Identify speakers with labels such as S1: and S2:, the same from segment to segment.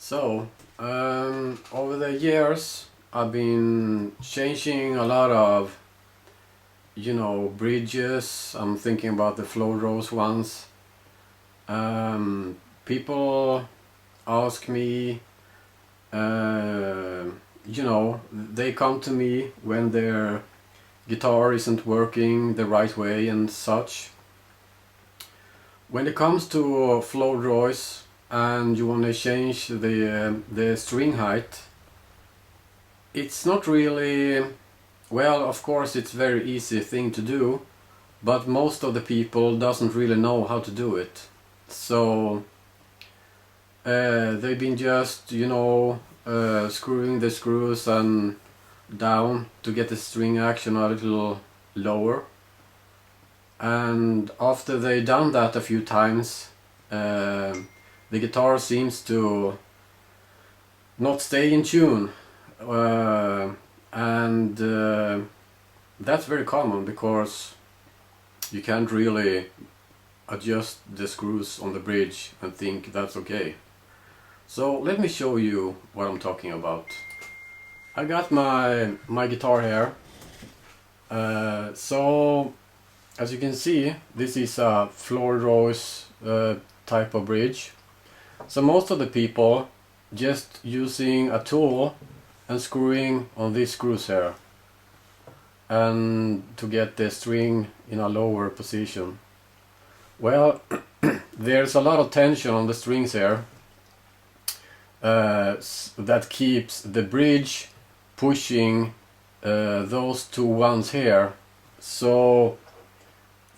S1: So, over the years, I've been changing a lot of, bridges. I'm thinking about the Floyd Rose ones. People ask me, they come to me when their guitar isn't working the right way and such. When it comes to Floyd Rose and you want to change the string height, it's not really, well, of course it's very easy thing to do, but most of the people doesn't really know how to do it. So they've been just screwing the screws and down to get the string action a little lower, and after they done that a few times, the guitar seems to not stay in tune, and that's very common because you can't really adjust the screws on the bridge and think that's okay. So let me show you what I'm talking about. I got my guitar here. So as you can see, this is a Floyd Rose type of bridge. So most of the people just using a tool and screwing on these screws here, and to get the string in a lower position. Well, there's a lot of tension on the strings here that keeps the bridge pushing those two ones here. So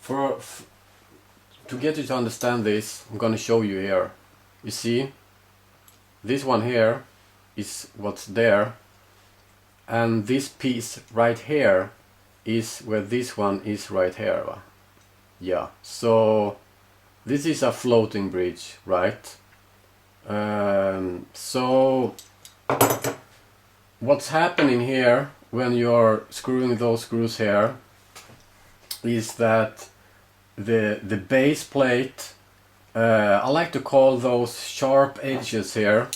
S1: to get you to understand this, I'm gonna show you here. You see, this one here is what's there, and this piece right here is where this one is right here. Yeah, so this is a floating bridge, right? So what's happening here when you're screwing those screws here is that the base plate, I like to call those sharp edges here,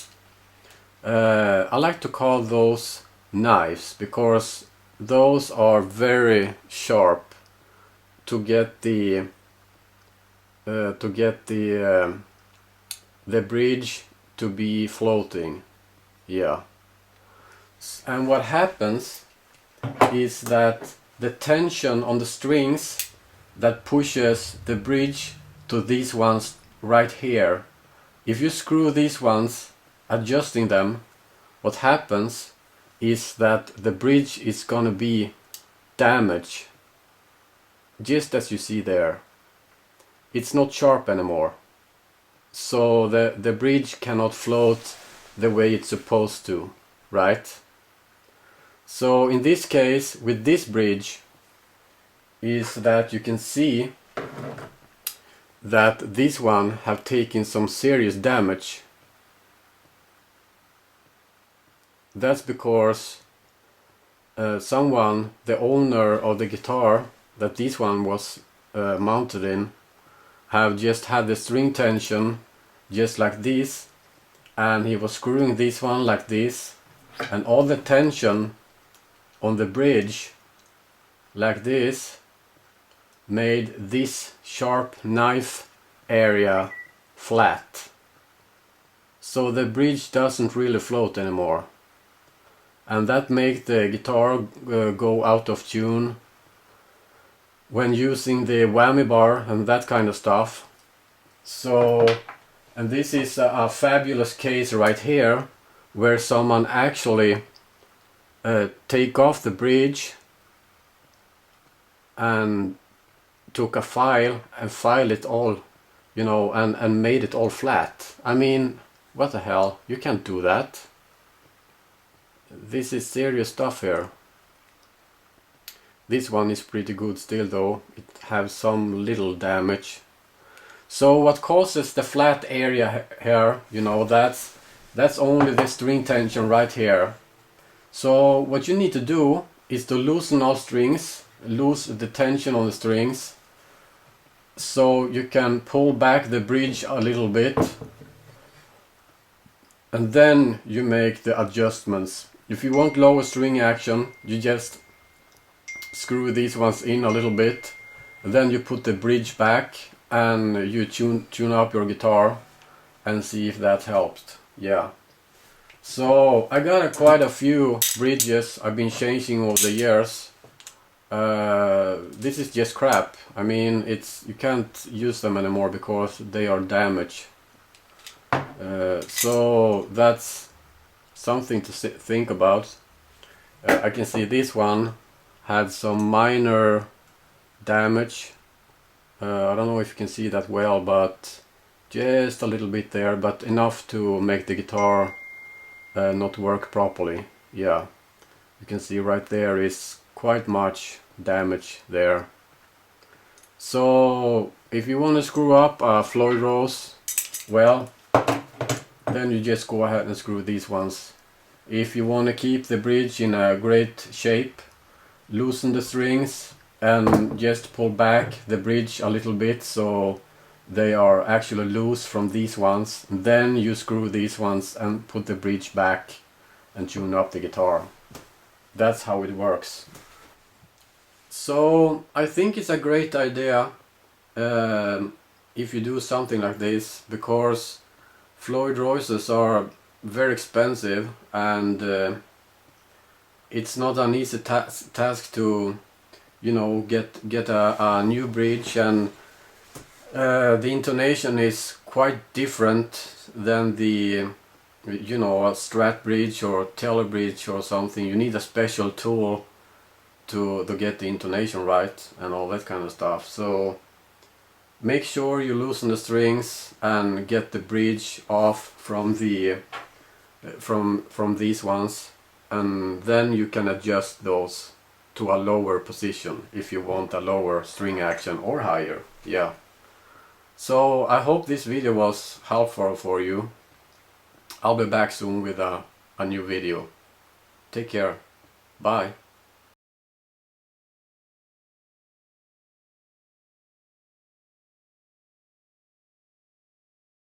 S1: I like to call those knives, because those are very sharp to get the bridge to be floating. Yeah. And what happens is that the tension on the strings that pushes the bridge to these ones right here, if you screw these ones, adjusting them, what happens is that the bridge is gonna be damaged, just as you see there. It's not sharp anymore, so the bridge cannot float the way it's supposed to, right? So in this case, with this bridge, is that you can see that this one have taken some serious damage. That's because someone, the owner of the guitar that this one was mounted in, have just had the string tension just like this, and he was screwing this one like this, and all the tension on the bridge like this made this sharp knife area flat, so the bridge doesn't really float anymore, and that makes the guitar go out of tune when using the whammy bar and that kind of stuff. So, and this is a fabulous case right here where someone actually take off the bridge and took a file and filed it all, and made it all flat. I mean, what the hell, you can't do that. This is serious stuff here. This one is pretty good still though, it has some little damage. So what causes the flat area here, that's only the string tension right here. So what you need to do is to loosen all strings, lose the tension on the strings, so you can pull back the bridge a little bit, and then you make the adjustments. If you want lower string action, you just screw these ones in a little bit, and then you put the bridge back and you tune up your guitar and see if that helped. Yeah. So I got quite a few bridges I've been changing over the years. This is just crap. I mean, you can't use them anymore because they are damaged. So that's something to think about. I can see this one had some minor damage. I don't know if you can see that well, but just a little bit there, but enough to make the guitar not work properly. Yeah, you can see right there is quite much damage there. So if you want to screw up a Floyd Rose, well, then you just go ahead and screw these ones. If you want to keep the bridge in a great shape, loosen the strings and just pull back the bridge a little bit so they are actually loose from these ones. Then you screw these ones and put the bridge back and tune up the guitar. That's how it works. So I think it's a great idea if you do something like this, because Floyd Roses are very expensive, and it's not an easy task to, you know, get a new bridge, and the intonation is quite different than the, you know, a strat bridge or tele bridge or something. You need a special tool to get the intonation right and all that kind of stuff. So make sure you loosen the strings and get the bridge off from the from these ones, and then you can adjust those to a lower position if you want a lower string action or higher. Yeah. So I hope this video was helpful for you. I'll be back soon with a new video. Take care. Bye.